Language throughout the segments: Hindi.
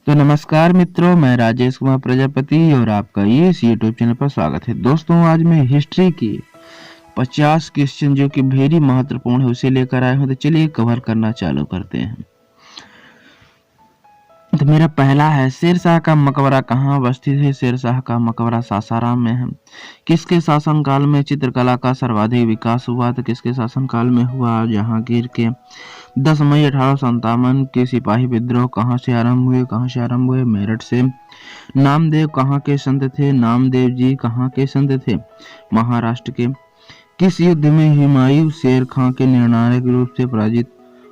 तो नमस्कार मित्रों, मैं राजेश कुमार प्रजापति और आपका ये इस यूट्यूब चैनल पर स्वागत है। दोस्तों, आज मैं हिस्ट्री की 50 क्वेश्चन जो कि वेरी महत्वपूर्ण है उसे लेकर आए हूँ। तो चलिए कवर करना चालू करते हैं। तो मेरा पहला है, शेरशाह का मकबरा कहाँ अवस्थित है? शेरशाह का मकबरा सासाराम में है। किसके शासनकाल में चित्रकला का सर्वाधिक विकास हुआ? तो किसके शासनकाल में हुआ? जहांगीर के। 10 मई 1857 के सिपाही विद्रोह कहाँ से आरंभ हुए? मेरठ से। नामदेव कहाँ के संत थे? नामदेव जी कहाँ के संत थे? महाराष्ट्र के। किस युद्ध में हुमायूं शेर खां के निर्णायक रूप से पराजित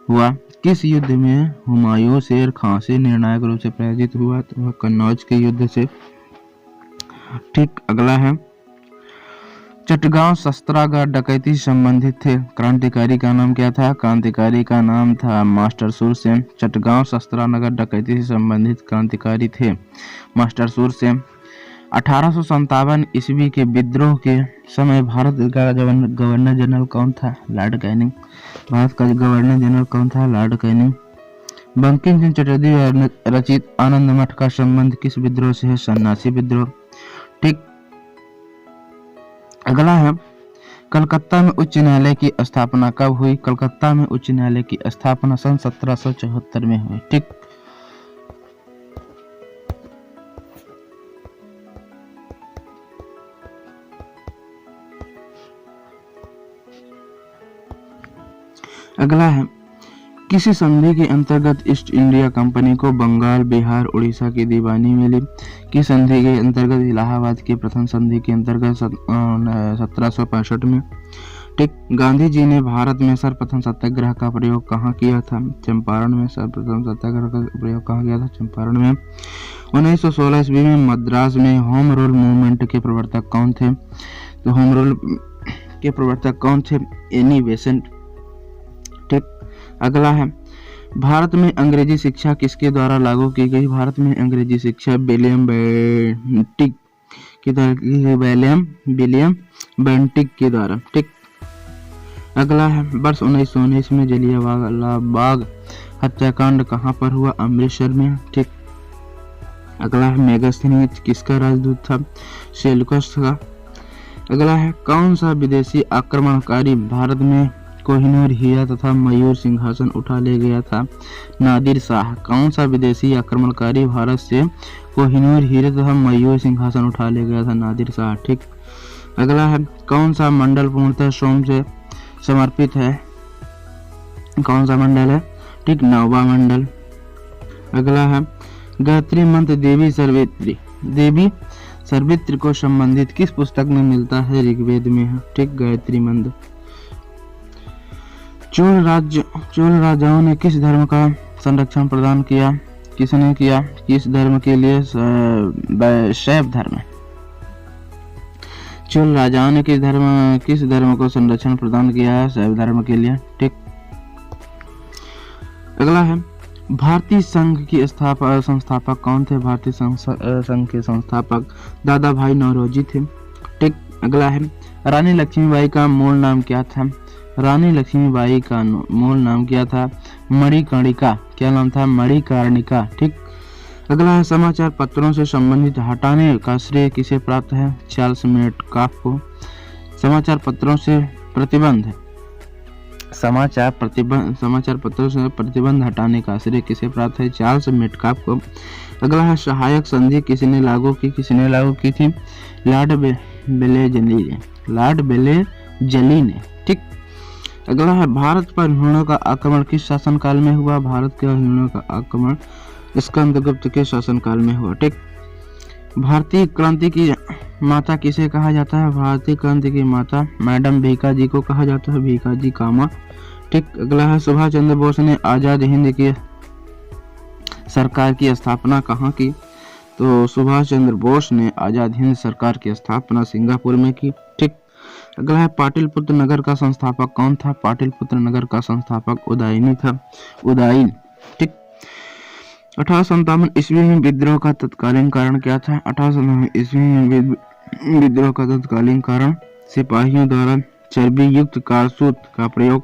हुआ? किस युद्ध में हुमायूं शेर खां से निर्णायक रूप से पराजित हुआ? तो वह कन्नौज के युद्ध से। ठीक, अगला है, चटगांव शस्त्रागार डकैती से संबंधित थे। क्रांतिकारी का नाम क्या था? क्रांतिकारी का नाम था मास्टर सुरसेन। चटगांव शस्त्रागार डकैती से संबंधित क्रांतिकारी थे मास्टर सुरसेन। 1857 ईस्वी के विद्रोह के समय भारत का गवर्नर जनरल कौन था? Lord Canning. भारत का गवर्नर जनरल कौन था? Lord Canning. बंकिम चंद्र चटर्जी रचित आनंद मठ का संबंध किस विद्रोह से है? सन्यासी विद्रोह। ठीक, अगला है, कलकत्ता में उच्च न्यायालय की स्थापना कब हुई? कलकत्ता में उच्च न्यायालय की स्थापना सन 1774 में हुई। ठीक, अगला है, किसी संधि के अंतर्गत ईस्ट इंडिया कंपनी को बंगाल, बिहार, उड़ीसा की दीवानी मिली? किस संधि के अंतर्गत? इलाहाबाद की प्रथम संधि के अंतर्गत 1765 में। ठीक, गांधी जी ने भारत में सर्वप्रथम सत्याग्रह का प्रयोग कहाँ किया था? चंपारण में। सर्वप्रथम सत्याग्रह का प्रयोग कहाँ किया था? चंपारण में। 1916 ईस्वी में मद्रास में होम रूल मूवमेंट के प्रवर्तक कौन थे? तो होम रूल के प्रवर्तक कौन थे? Annie Besant. ठीक, अगला है, भारत में अंग्रेजी शिक्षा किसके द्वारा लागू की गई? भारत में अंग्रेजी शिक्षा विलियम बेंटिक के द्वारा, विलियम बेंटिक के द्वारा। ठीक, अगला है, वर्ष 1919 में जलियांवाला बाग हत्याकांड कहाँ पर हुआ? अमृतसर में। ठीक, अगला है, मेगास्थनीज किसका राजदूत था? सेल्यूकस का। अगला है, कौन सा विदेशी आक्रमणकारी भारत में कोहिनूर हीरा तथा मयूर सिंहासन उठा ले गया था? नादिर शाह। कौन सा विदेशी आक्रमणकारी भारत से कोहिनूर हीरे तथा मयूर सिंहासन उठा ले गया था? नादिर शाह। ठीक, अगला है, कौन सा मंडल पूर्णतः सोम से समर्पित है? कौन सा मंडल है? ठीक, नौवा मंडल। अगला है, गायत्री मंत्र देवी सर्वित्री को संबंधित किस पुस्तक में मिलता है? ऋग्वेद में है। ठीक, गायत्री मंत्र। चोल राजाओं ने किस धर्म का संरक्षण प्रदान किया? किसने किया? किस धर्म के लिए? शैव धर्म। चोल राजाओं ने किस धर्म को संरक्षण प्रदान किया है? शैव धर्म के लिए। ठीक, अगला है, भारतीय संघ की संस्थापक कौन थे? भारतीय संघ के संस्थापक दादा भाई नौरोजी थे। ठीक, अगला है, रानी लक्ष्मीबाई का मूल नाम क्या था? रानी लक्ष्मीबाई का मूल नाम क्या था? मणिकर्णिका। क्या नाम था? मणिकर्णिका। ठीक, अगला है, समाचार पत्रों से संबंधित हटाने का श्रेय किसे प्राप्त है? चार्ल्स मेटकाफ को। समाचार पत्रों से प्रतिबंध समाचार पत्रों से प्रतिबंध हटाने का श्रेय किसे प्राप्त है? चार्ल्स मेटकाफ को। अगला है, सहायक संधि किसने लागू की थी? लॉर्ड बेलेजली ने। ठीक, अगला है, भारत पर हुणों का आक्रमण किस शासनकाल में हुआ? भारत के हुणों का आक्रमण स्कंदगुप्त के शासनकाल में हुआ। ठीक, भारतीय क्रांति की माता किसे कहा जाता है? भारतीय क्रांति की माता मैडम भीकाजी को कहा जाता है, भीकाजी कामा। ठीक, अगला है, सुभाष चंद्र बोस ने आजाद हिंद की सरकार की स्थापना कहाँ की? तो सुभाष चंद्र बोस ने आजाद हिंद सरकार की स्थापना सिंगापुर में की। ठीक, अगला है, पाटलिपुत्र नगर का संस्थापक कौन था? पाटलिपुत्र नगर का संस्थापक उदयनी था, उदयन। ठीक, 1857 ईस्वी में विद्रोह का तत्कालीन कारण क्या था? 1857 ईस्वी में विद्रोह का तत्कालीन कारण सिपाहियों द्वारा चर्बी युक्त कारतूस का प्रयोग।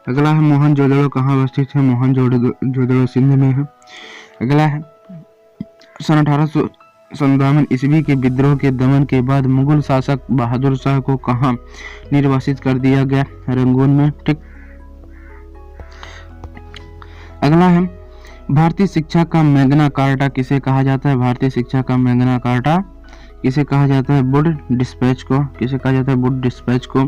अगला है, मोहनजोदड़ो कहाँ अवस्थित है? मोहनजोदड़ो सिंध में है। अगला है, सन 1857 ईस्वी के विद्रोह के दमन के बाद मुगल शासक बहादुर शाह को कहाँ निर्वासित कर दिया गया? रंगून में। ठीक। अगला है भारतीय शिक्षा का मैग्ना कार्टा किसे कहा जाता है? भारतीय शिक्षा का मैग्ना कार्टा किसे कहा जाता है? वुड डिस्पैच को। किसे कहा जाता है? वुड डिस्पैच को।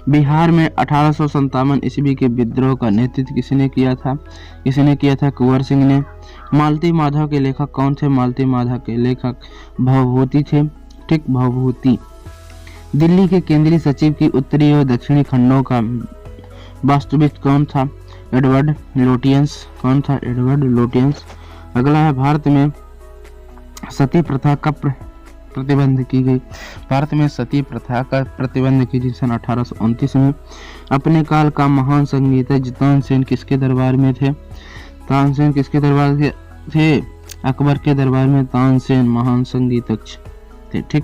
बिहार में 1857 ईस्वी के विद्रोह का नेतृत्व किसने किया था? किसने किया था? कुंवर सिंह ने। मालती माधव के लेखक कौन थे? मालती माधव के लेखक भवभूति थे। ठीक, भवभूति। दिल्ली के केंद्रीय सचिव की उत्तरी और दक्षिणी खंडों का वास्तुविद कौन था? एडवर्ड लोटियंस। कौन था? एडवर्ड लोटियंस। अगला है भारत में सती प्रथा का प्रतिबंध की गई। भारत में सती प्रथा का प्रतिबंध की गई सन 1829 में। अपने काल का महान संगीतज्ञ तानसेन किसके दरबार में थे? तानसेन किसके दरबार थे? अकबर के दरबार में तानसेन महान संगीतज्ञ थे। ठीक।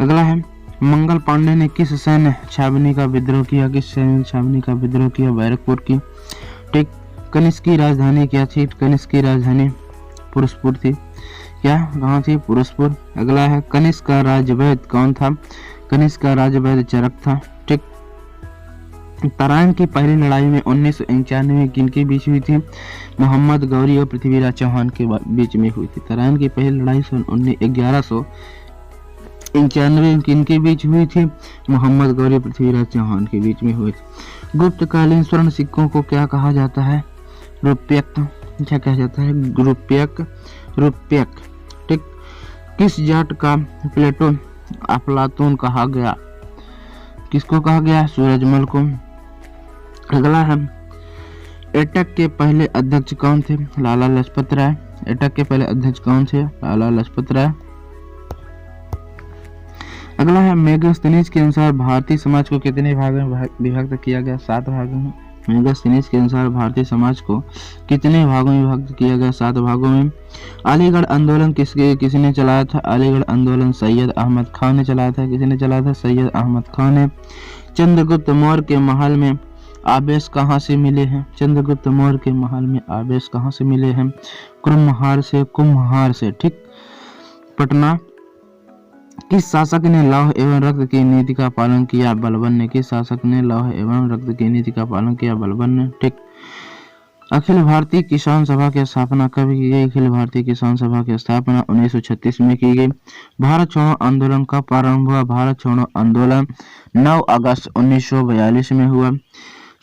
अगला है मंगल पांडे ने किस सैन्य छावनी का विद्रोह किया? किस सैन्य छावनी का विद्रोह किया? बैरकपुर की। ठीक। कनिष्क की राजधानी क्या थी? कनिष्क की राजधानी पुरुषपुर थी। क्या कहाँ थी? पुरुषपुर। अगला है कनिष्क का राजवैद कौन था? कनिष्क का राजवैद चरक था। ठीक। तराइन की पहली लड़ाई में 1991 में किनके बीच हुई थी? मोहम्मद गौरी और पृथ्वीराज चौहान के बीच में हुई थी। तराइन की पहली लड़ाई सन 1191 किनके बीच हुई थी? मोहम्मद गौरी पृथ्वीराज चौहान के बीच में हुई थी। गुप्तकालीन स्वर्ण सिक्कों को क्या कहा जाता है? रुपयक। क्या कहा जाता है? रुपयक। रुपयक। ठीक। किस जाट का प्लेटो अफलातून कहा गया? किसको कहा गया? सूरजमल को। अगला है एटक के पहले अध्यक्ष कौन थे? लाला लाजपत राय। एटक के पहले अध्यक्ष कौन थे? लाला लाजपत राय। अगला है मेगास्थनीज के अनुसार भारतीय समाज को कितने भागों में विभक्त किया गया? 7 भागों में। मेगास्थनीज के अनुसार भारतीय समाज को कितने भागों में विभक्त किया गया? 7 भागों में। अलीगढ़ आंदोलन किसने चलाया था? अलीगढ़ आंदोलन सैयद अहमद खान ने चलाया था। किसने चलाया था? सैयद अहमद खान ने। चंद्रगुप्त मौर्य के महल में आवेश कहाँ से मिले हैं? चंद्रगुप्त मौर्य के महल में आवेश कहाँ से मिले हैं? कुम्हार से। कुम्हार से। ठीक। पटना। किस शासक ने लौह एवं रक्त की नीति का पालन किया? बलबन ने। किस शासक ने लौह एवं रक्त की नीति का पालन किया? बलबन ने। ठीक। अखिल भारतीय किसान सभा की स्थापना कब की गई? अखिल भारतीय किसान सभा की स्थापना 1936 में की गई। भारत छोड़ो आंदोलन का प्रारंभ हुआ? भारत छोड़ो आंदोलन 9 अगस्त 1942 में हुआ।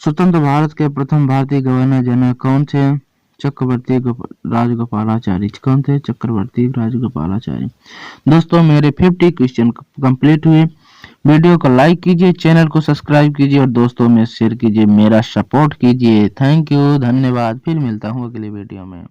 स्वतंत्र भारत के प्रथम भारतीय गवर्नर जनरल कौन थे? चक्रवर्ती राजगोपालाचारी। कौन थे? चक्रवर्ती राजगोपालाचारी। दोस्तों मेरे 50 क्वेश्चन कंप्लीट हुए। वीडियो को लाइक कीजिए, चैनल को सब्सक्राइब कीजिए और दोस्तों में शेयर कीजिए, मेरा सपोर्ट कीजिए। थैंक यू, धन्यवाद। फिर मिलता हूँ अगले वीडियो में।